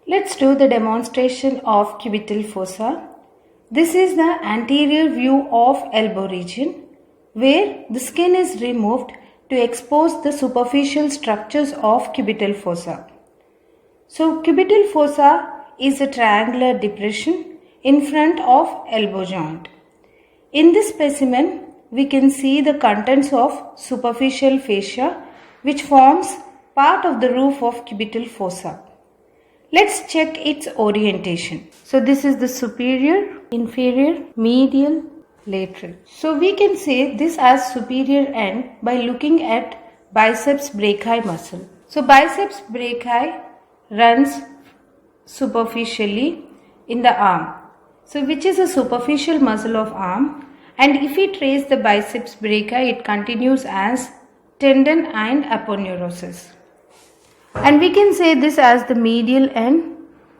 Let's do the demonstration of cubital fossa. This is the anterior view of elbow region where the skin is removed to expose the superficial structures of cubital fossa. So cubital fossa is a triangular depression in front of elbow joint. In this specimen, we can see the contents of superficial fascia which forms part of the roof of cubital fossa. Let's check its orientation. So this is the superior, inferior, medial, lateral. So we can say this as superior end by looking at biceps brachii muscle. So biceps brachii runs superficially in the arm. So which is a superficial muscle of arm, and if we trace the biceps brachii, it continues as tendon and aponeurosis. And we can say this as the medial end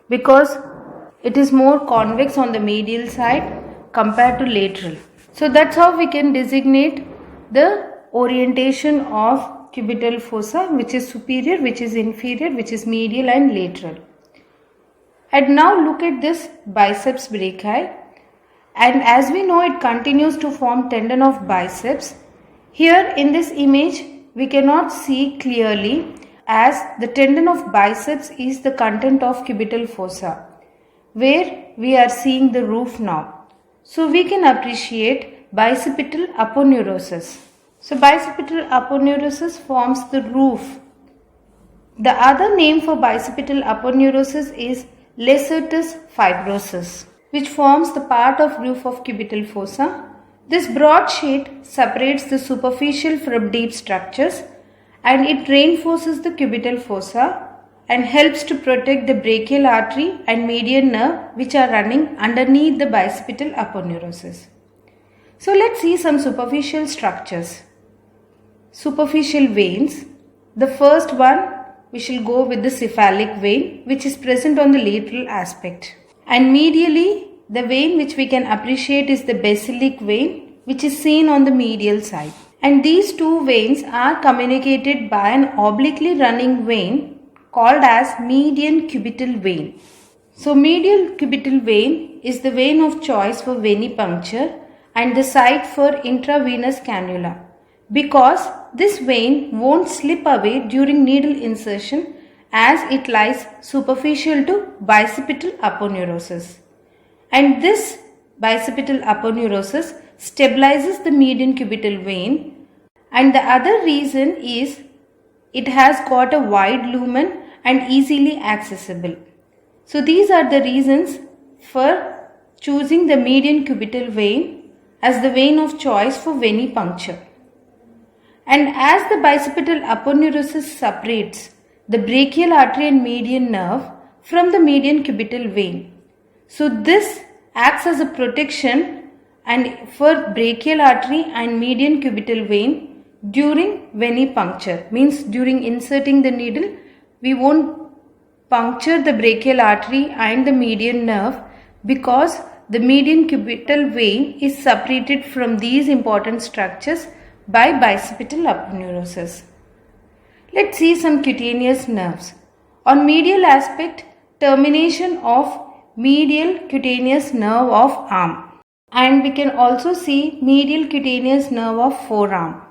because it is more convex on the medial side compared to lateral. So that's how we can designate the orientation of cubital fossa, which is superior, which is inferior, which is medial and lateral. And now look at this biceps brachii, and as we know it continues to form tendon of biceps. Here in this image we cannot see clearly as the tendon of biceps is the content of cubital fossa where we are seeing the roof now. So we can appreciate bicipital aponeurosis. So bicipital aponeurosis forms the roof. The other name for bicipital aponeurosis is lacertus fibrosus, which forms the part of roof of cubital fossa. This broad sheet separates the superficial from deep structures, and it reinforces the cubital fossa and helps to protect the brachial artery and median nerve which are running underneath the bicipital aponeurosis. So let's see some superficial structures. Superficial veins. The first one, we shall go with the cephalic vein, which is present on the lateral aspect. And medially, the vein which we can appreciate is the basilic vein, which is seen on the medial side. And these two veins are communicated by an obliquely running vein called as median cubital vein. So medial cubital vein is the vein of choice for venipuncture and the site for intravenous cannula, because this vein won't slip away during needle insertion as it lies superficial to bicipital aponeurosis. And this bicipital aponeurosis stabilizes the median cubital vein, and the other reason is it has got a wide lumen and easily accessible. So these are the reasons for choosing the median cubital vein as the vein of choice for venipuncture. And as the bicipital aponeurosis separates the brachial artery and median nerve from the median cubital vein, so this acts as a protection and for brachial artery and median cubital vein during venipuncture, means during inserting the needle we won't puncture the brachial artery and the median nerve because the median cubital vein is separated from these important structures by bicipital aponeurosis. Let's see some cutaneous nerves. On medial aspect, termination of medial cutaneous nerve of arm, and we can also see medial cutaneous nerve of forearm.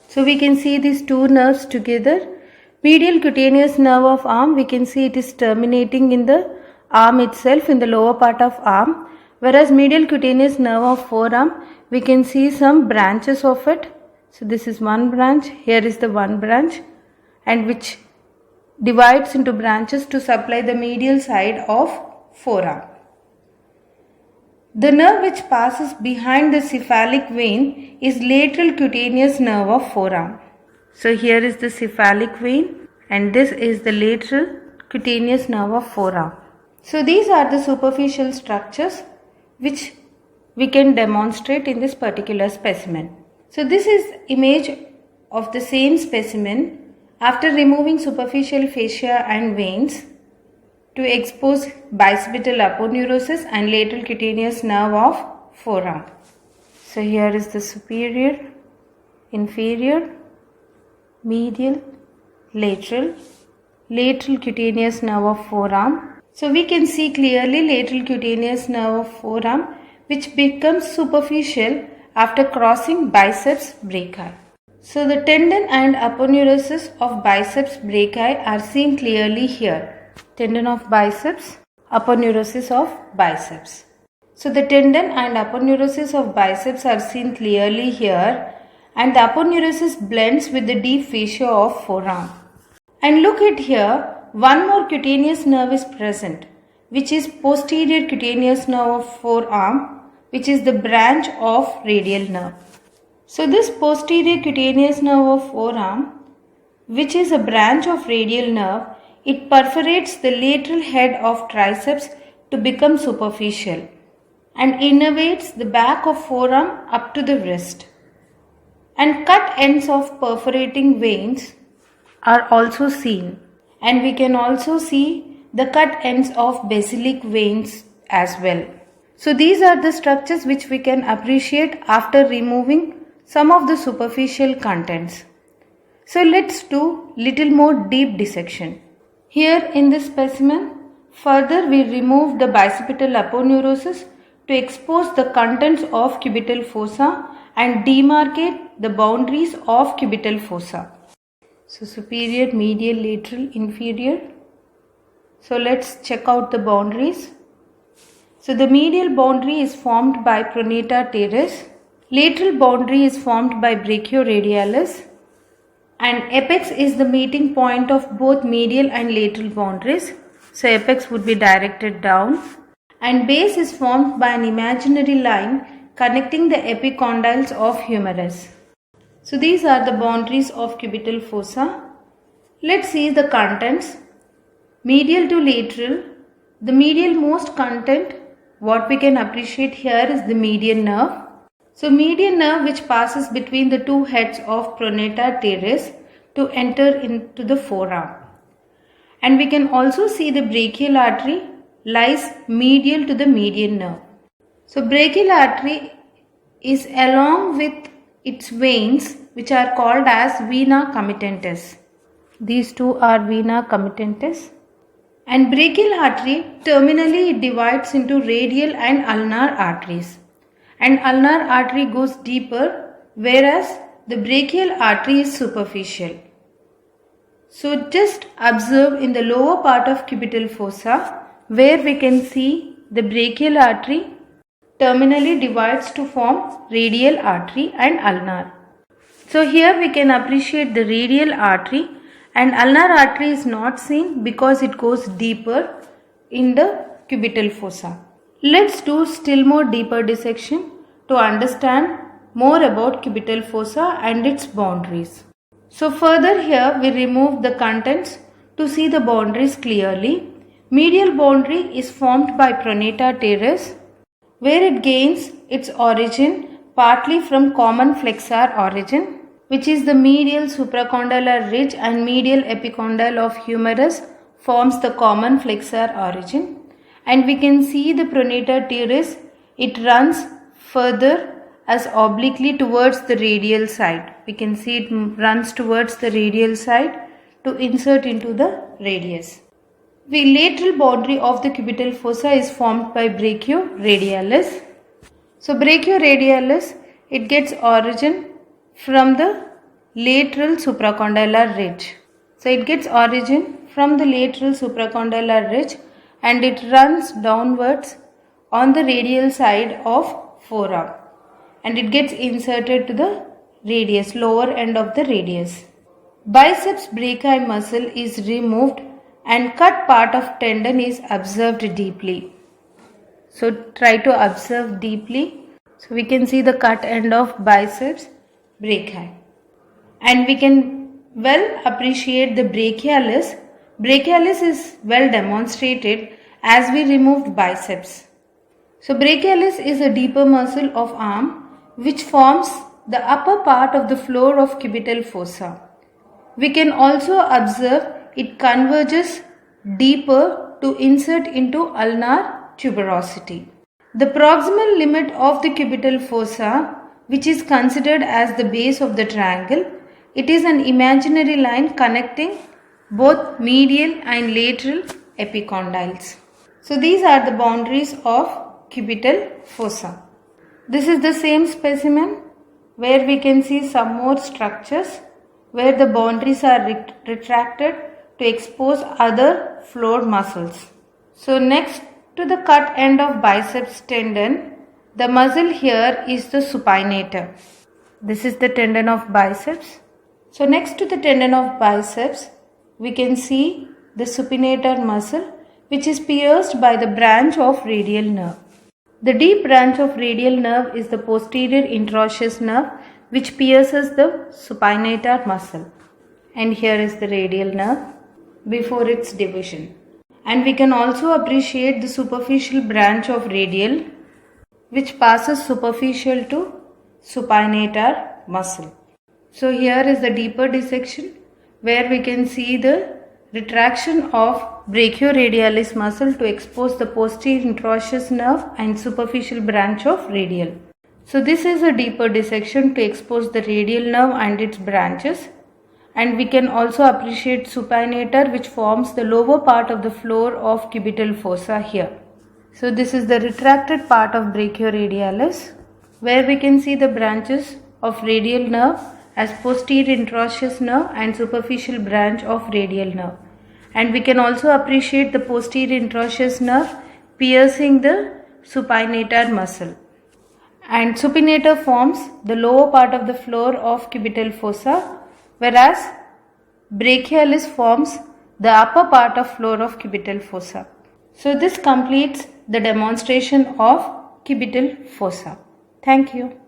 So we can see these two nerves together. Medial cutaneous nerve of arm, we can see it is terminating in the arm itself, in the lower part of arm, whereas medial cutaneous nerve of forearm, we can see some branches of it. So this is one branch, here is the one branch, and which divides into branches to supply the medial side of forearm. The nerve which passes behind the cephalic vein is lateral cutaneous nerve of forearm. So here is the cephalic vein and this is the lateral cutaneous nerve of forearm. So these are the superficial structures which we can demonstrate in this particular specimen. So this is image of the same specimen after removing superficial fascia and veins to expose bicipital aponeurosis and lateral cutaneous nerve of forearm. So here is the superior, inferior, medial, lateral cutaneous nerve of forearm. So we can see clearly lateral cutaneous nerve of forearm, which becomes superficial after crossing biceps brachii. So the tendon and aponeurosis of biceps brachii are seen clearly here. Tendon of biceps, aponeurosis of biceps. So the tendon and aponeurosis of biceps are seen clearly here, and the aponeurosis blends with the deep fascia of forearm. And look at here, one more cutaneous nerve is present, which is posterior cutaneous nerve of forearm, which is the branch of radial nerve. So this posterior cutaneous nerve of forearm, which is a branch of radial nerve, it perforates the lateral head of triceps to become superficial and innervates the back of forearm up to the wrist. And cut ends of perforating veins are also seen, and we can also see the cut ends of basilic veins as well. So these are the structures which we can appreciate after removing some of the superficial contents. So let's do little more deep dissection. Here in this specimen, further we remove the bicipital aponeurosis to expose the contents of cubital fossa and demarcate the boundaries of cubital fossa. So superior, medial, lateral, inferior. So let's check out the boundaries. So the medial boundary is formed by pronata teres, lateral boundary is formed by brachioradialis, and apex is the meeting point of both medial and lateral boundaries. So apex would be directed down, and base is formed by an imaginary line connecting the epicondyles of humerus. So these are the boundaries of cubital fossa. Let's see the contents. Medial to lateral, the medial most content, what we can appreciate here is the median nerve. So median nerve which passes between the two heads of pronata teres to enter into the forearm. And we can also see the brachial artery lies medial to the median nerve. So brachial artery is along with its veins, which are called as vena committantis. These two are vena committantis. And brachial artery terminally it divides into radial and ulnar arteries. And ulnar artery goes deeper, whereas the brachial artery is superficial. So just observe in the lower part of cubital fossa, where we can see the brachial artery terminally divides to form radial artery and ulnar. So here we can appreciate the radial artery, and ulnar artery is not seen because it goes deeper in the cubital fossa. Let's do still more deeper dissection to understand more about cubital fossa and its boundaries. So further here we remove the contents to see the boundaries clearly. Medial boundary is formed by pronata teres, where it gains its origin partly from common flexor origin, which is the medial supracondylar ridge, and medial epicondyle of humerus forms the common flexor origin. And we can see the pronata teres, it runs further as obliquely towards the radial side. We can see it runs towards the radial side to insert into the radius. The lateral boundary of the cubital fossa is formed by brachioradialis. So brachioradialis, it gets origin from the lateral supracondylar ridge. So it gets origin from the lateral supracondylar ridge, and it runs downwards on the radial side of forearm, and it gets inserted to the radius, lower end of the radius. Biceps brachii muscle is removed and cut part of tendon is observed deeply. So try to observe deeply. So we can see the cut end of biceps brachii, and we can well appreciate the brachialis. Brachialis is well demonstrated as we removed biceps. So brachialis is a deeper muscle of arm which forms the upper part of the floor of cubital fossa. We can also observe it converges deeper to insert into ulnar tuberosity. The proximal limit of the cubital fossa, which is considered as the base of the triangle, it is an imaginary line connecting both medial and lateral epicondyles. So these are the boundaries of cubital fossa. This is the same specimen where we can see some more structures where the boundaries are retracted to expose other floor muscles. So next to the cut end of biceps tendon, the muscle here is the supinator. This is the tendon of biceps. So next to the tendon of biceps, we can see the supinator muscle, which is pierced by the branch of radial nerve. The deep branch of radial nerve is the posterior interosseous nerve, which pierces the supinator muscle. And here is the radial nerve before its division. And we can also appreciate the superficial branch of radial, which passes superficial to supinator muscle. So here is the deeper dissection where we can see the retraction of brachioradialis muscle to expose the posterior interosseous nerve and superficial branch of radial. So this is a deeper dissection to expose the radial nerve and its branches. And we can also appreciate supinator, which forms the lower part of the floor of cubital fossa here. So this is the retracted part of brachioradialis where we can see the branches of radial nerve as posterior interosseous nerve and superficial branch of radial nerve. And we can also appreciate the posterior interosseous nerve piercing the supinator muscle. And supinator forms the lower part of the floor of cubital fossa, whereas brachialis forms the upper part of floor of cubital fossa. So this completes the demonstration of cubital fossa. Thank you.